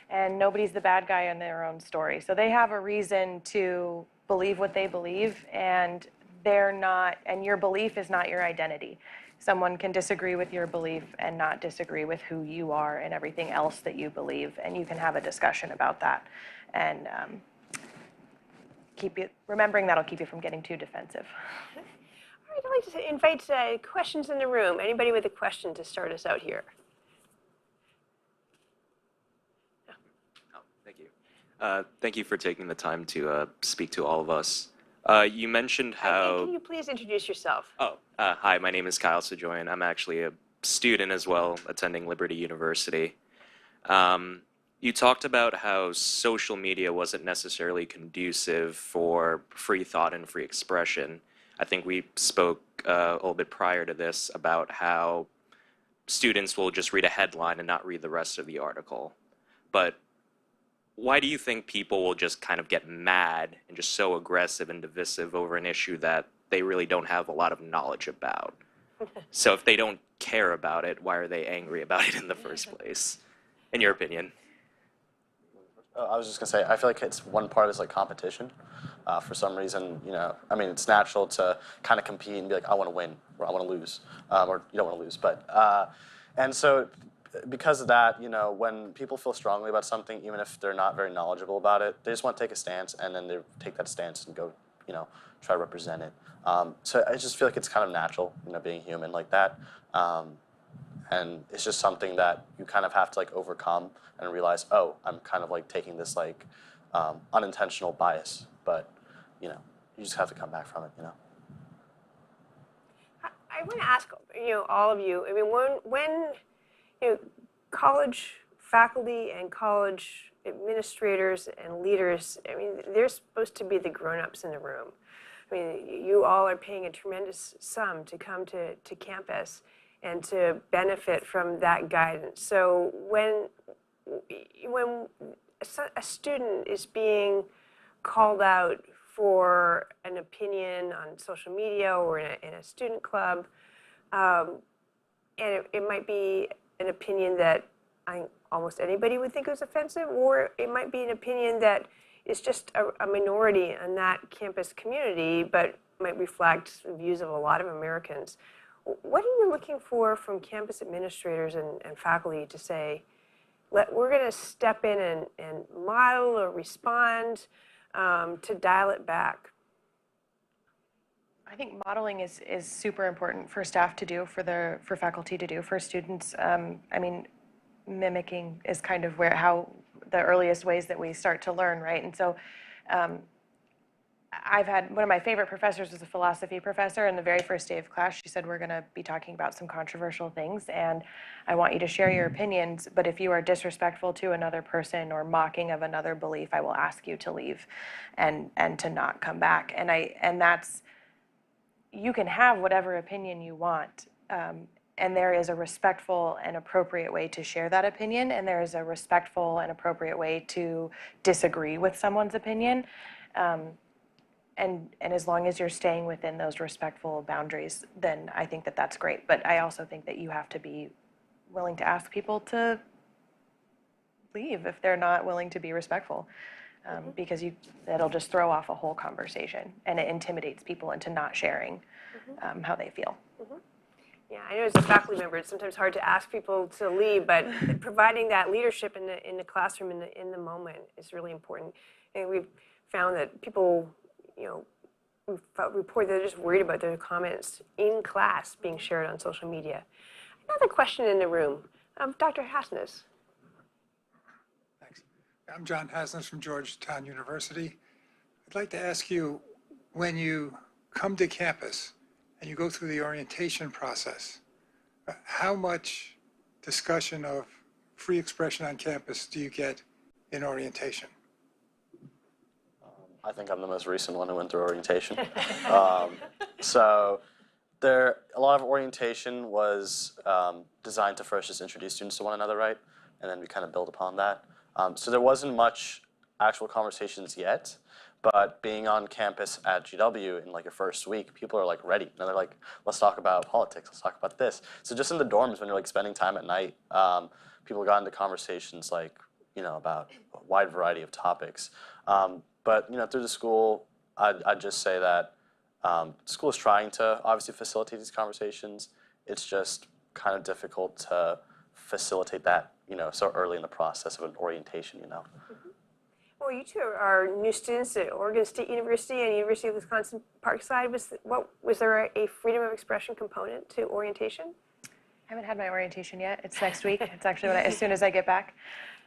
D: and nobody's the bad guy in their own story. So they have a reason to believe what they believe, and your belief is not your identity. Someone can disagree with your belief and not disagree with who you are and everything else that you believe, and you can have a discussion about that. And remembering that'll keep you from getting too defensive.
C: All right, I'd like to invite questions in the room. Anybody with a question to start us out here?
G: Thank you. Thank you for taking the time to speak to all of us. You mentioned how...
C: Can you please introduce yourself?
G: Hi, my name is Kyle Sojourn. I'm actually a student as well, attending Liberty University. You talked about how social media wasn't necessarily conducive for free thought and free expression. I think we spoke a little bit prior to this about how students will just read a headline and not read the rest of the article. But why do you think people will just kind of get mad and just so aggressive and divisive over an issue that they really don't have a lot of knowledge about? So if they don't care about it, why are they angry about it in the first place, in your opinion?
E: I was just gonna say, I feel like it's one part is like competition. For some reason, I mean, it's natural to kind of compete and be like, I want to win or I want to lose, or you don't want to lose. But and so because of that, when people feel strongly about something, even if they're not very knowledgeable about it, they just want to take a stance, and then they take that stance and go, try to represent it. So I just feel like it's kind of natural, being human like that. And it's just something that you kind of have to like overcome and realize, oh, I'm kind of like taking this like unintentional bias, but you just have to come back from it.
C: I want to ask all of you. I mean, when college faculty and college administrators and leaders, I mean, they're supposed to be the grown-ups in the room. I mean, you all are paying a tremendous sum to come to campus and to benefit from that guidance. So when a student is being called out for an opinion on social media or in a student club, and it might be an opinion that almost anybody would think is offensive, or it might be an opinion that is just a minority in that campus community, but might reflect the views of a lot of Americans. What are you looking for from campus administrators and faculty to say, we're going to step in and model or respond to dial it back?
D: I think modeling is super important for staff to do, for faculty to do, for students. I mean, mimicking is kind of how the earliest ways that we start to learn, right? And so I've had one of my favorite professors was a philosophy professor, and the very first day of class she said, we're going to be talking about some controversial things, and I want you to share your opinions, but if you are disrespectful to another person or mocking of another belief, I will ask you to leave and to not come back. And that's, you can have whatever opinion you want, and there is a respectful and appropriate way to share that opinion, and there is a respectful and appropriate way to disagree with someone's opinion. And as long as you're staying within those respectful boundaries, then I think that that's great. But I also think that you have to be willing to ask people to leave if they're not willing to be respectful, because it'll just throw off a whole conversation, and it intimidates people into not sharing how they feel.
C: Yeah, I know as a faculty member, it's sometimes hard to ask people to leave, but providing that leadership in the classroom in the moment is really important. And we've found that people, report they're just worried about their comments in class being shared on social media. Another question in the room, Dr. Hasnes.
H: Thanks. I'm John Hasnes from Georgetown University. I'd like to ask you, when you come to campus and you go through the orientation process, how much discussion of free expression on campus do you get in orientation?
E: I think I'm the most recent one who went through orientation. So a lot of orientation was designed to first just introduce students to one another, right? And then we kind of build upon that. So there wasn't much actual conversations yet, but being on campus at GW in like your first week, people are like ready. And they're like, let's talk about politics, let's talk about this. So just in the dorms when you're like spending time at night, people got into conversations like, about a wide variety of topics. But through the school, I'd just say that school is trying to obviously facilitate these conversations. It's just kind of difficult to facilitate that, so early in the process of an orientation,
C: Well, you two are new students at Oregon State University and University of Wisconsin Parkside. Was there a freedom of expression component to orientation?
D: I haven't had my orientation yet. It's next week. It's actually as soon as I get back.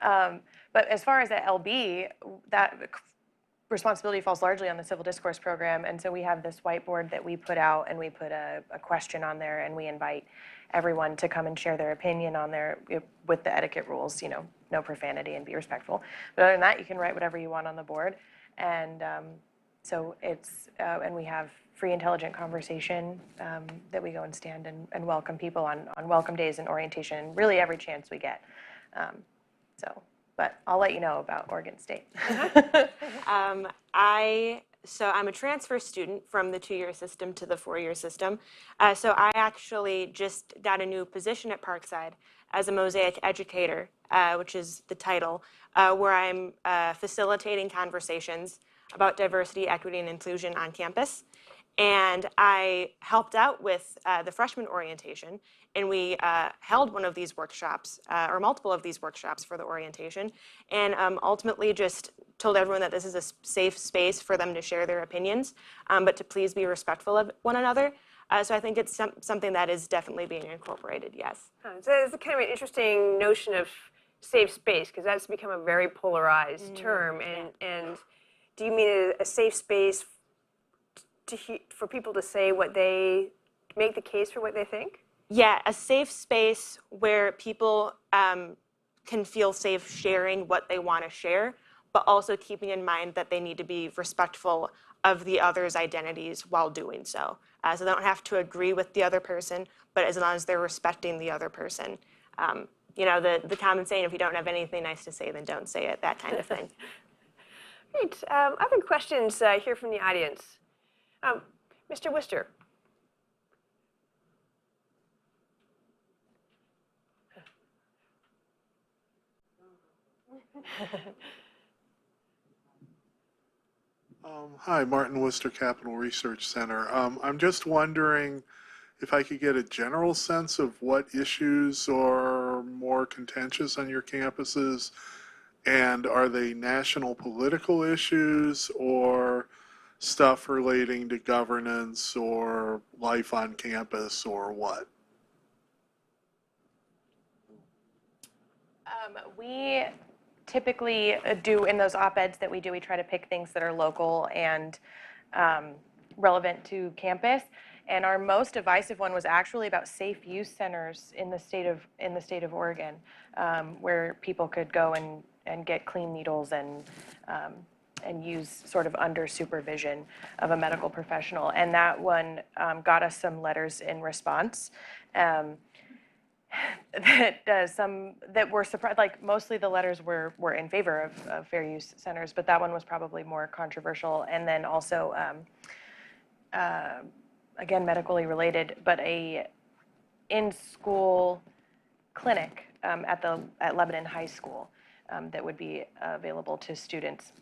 D: But as far as at LB, that responsibility falls largely on the civil discourse program, and so we have this whiteboard that we put out, and we put a question on there, and we invite everyone to come and share their opinion on there with the etiquette rules, no profanity and be respectful. But other than that, you can write whatever you want on the board. And so it's, and we have free intelligent conversation that we go and stand and welcome people on welcome days and orientation, really every chance we get. But I'll let you know about Oregon State.
F: So I'm a transfer student from the 2-year system to the 4-year system. So I actually just got a new position at Parkside as a Mosaic educator, which is the title, where I'm facilitating conversations about diversity, equity, and inclusion on campus. And I helped out with the freshman orientation, and we held one of these workshops, or multiple of these workshops for the orientation, and ultimately just told everyone that this is a safe space for them to share their opinions, but to please be respectful of one another. So I think it's something that is definitely being incorporated, yes.
C: So it's kind of an interesting notion of safe space, because that's become a very polarized term. And do you mean a safe space for people to say make the case for what they think?
F: Yeah, a safe space where people can feel safe sharing what they want to share, but also keeping in mind that they need to be respectful of the other's identities while doing so. So they don't have to agree with the other person, but as long as they're respecting the other person. You know, the common saying, if you don't have anything nice to say, then don't say it, that kind of thing.
C: Great. Other questions here from the audience? Mr. Worcester.
I: Hi, Martin Worcester, Capital Research Center. I'm just wondering if I could get a general sense of what issues are more contentious on your campuses, and are they national political issues or stuff relating to governance or life on campus or what?
D: We typically do, in those op-eds that we do, we try to pick things that are local and relevant to campus. And our most divisive one was actually about safe use centers in the state of Oregon, where people could go and get clean needles and use sort of under supervision of a medical professional. And that one got us some letters in response. That were surprised, like mostly the letters were in favor of fair use centers, but that one was probably more controversial. And then also, again, medically related, but a in-school clinic at Lebanon High School that would be available to students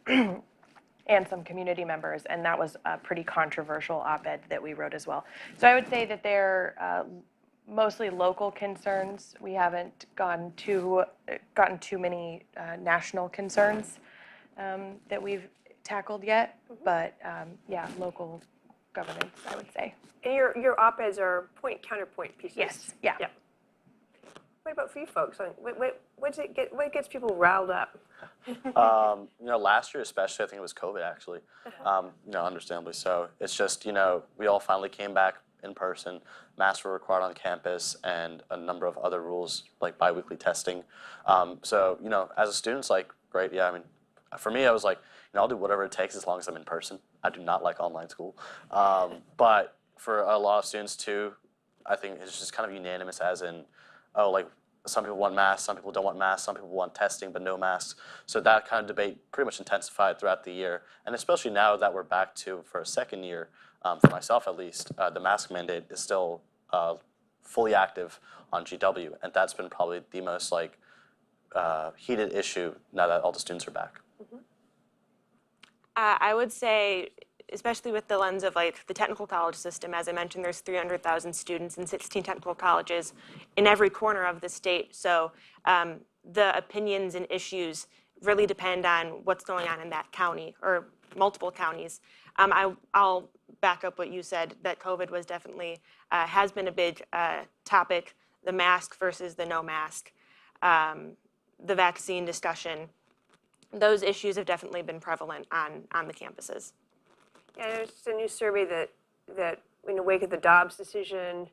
D: and some community members, and that was a pretty controversial op-ed that we wrote as well. So I would say that they're mostly local concerns. We haven't gotten too many national concerns that we've tackled yet, but yeah, local governance, I would say.
C: And your op-eds are point-counterpoint pieces?
D: Yes, yeah.
C: What about for you folks? What gets people riled up?
E: Last year especially, I think it was COVID actually, understandably so. It's just, we all finally came back in person, masks were required on campus, and a number of other rules like biweekly testing. So, as a student, it's like, great, yeah, I mean, for me, I was like, I'll do whatever it takes as long as I'm in person. I do not like online school. But for a lot of students too, I think it's just kind of unanimous as in, some people want masks, some people don't want masks, some people want testing but no masks. So that kind of debate pretty much intensified throughout the year. And especially now that we're back to, for a second year, for myself at least, the mask mandate is still fully active on GW. And that's been probably the most heated issue now that all the students are back.
C: Mm-hmm.
F: I would say, especially with the lens of the technical college system, as I mentioned, there's 300,000 students in 16 technical colleges in every corner of the state. So the opinions and issues really depend on what's going on in that county or multiple counties. I'll back up what you said, that COVID was definitely, has been a big topic, the mask versus the no mask, the vaccine discussion. Those issues have definitely been prevalent on the campuses.
C: Yeah, there's just a new survey that in the wake of the Dobbs decision,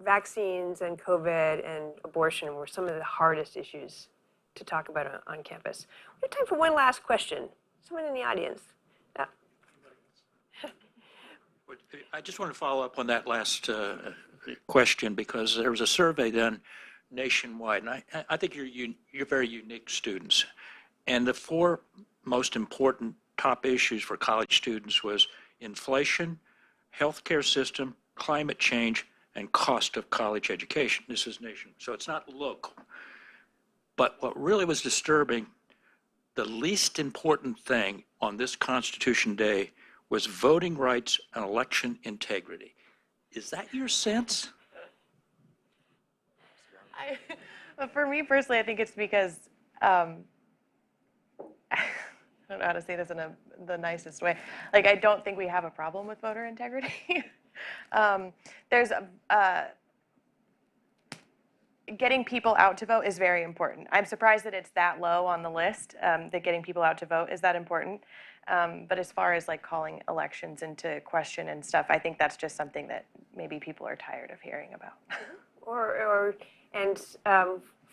C: vaccines and COVID and abortion were some of the hardest issues to talk about on campus. We have time for one last question. Someone in the audience. Yeah.
A: I just want to follow up on that last question, because there was a survey done nationwide, and I think you're very unique students. And the four most important top issues for college students was inflation, healthcare system, climate change, and cost of college education. This is nation, so it's not local. But what really was disturbing, the least important thing on this Constitution Day was voting rights and election integrity. Is that your sense?
D: For me personally, I think it's because I don't know how to say this in the nicest way. Like, I don't think we have a problem with voter integrity. Getting people out to vote is very important. I'm surprised that it's that low on the list, that getting people out to vote is that important. But as far as like calling elections into question and stuff, I think that's just something that maybe people are tired of hearing about.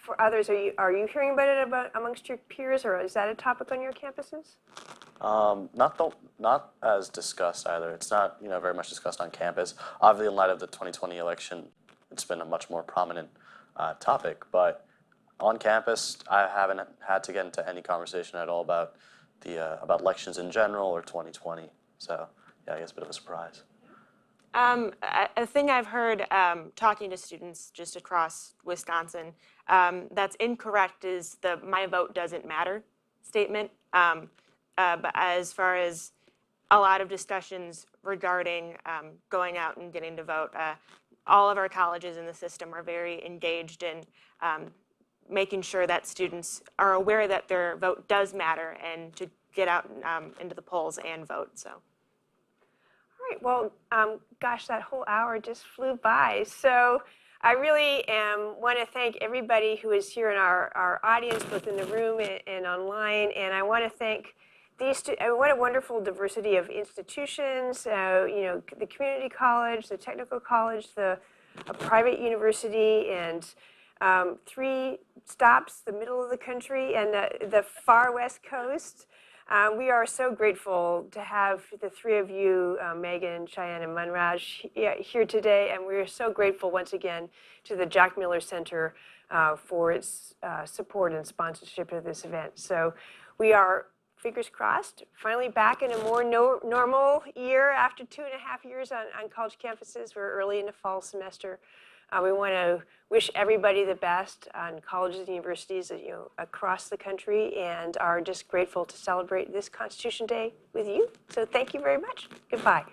C: For others, are you hearing about it amongst your peers, or is that a topic on your campuses?
E: Not as discussed either. It's not very much discussed on campus. Obviously, in light of the 2020 election, it's been a much more prominent topic. But on campus, I haven't had to get into any conversation at all about about elections in general or 2020. So yeah, I guess a bit of a surprise.
F: A thing I've heard talking to students just across Wisconsin that's incorrect is the "my vote doesn't matter" statement. But as far as a lot of discussions regarding going out and getting to vote, all of our colleges in the system are very engaged in making sure that students are aware that their vote does matter and to get out into the polls and vote. So.
C: All right, well, gosh, that whole hour just flew by. So I really want to thank everybody who is here in our audience, both in the room and online. And I want to thank what a wonderful diversity of institutions, the community college, the technical college, a private university, and 3 stops, the middle of the country and the far west coast. We are so grateful to have the 3 of you, Megan, Cheyenne, and Munraj, here today. And we're so grateful once again to the Jack Miller Center for its support and sponsorship of this event. So we are, fingers crossed, finally back in a more normal year after 2.5 years on college campuses. We're early in the fall semester. We want to wish everybody the best on colleges and universities across the country, and are just grateful to celebrate this Constitution Day with you. So thank you very much. Goodbye.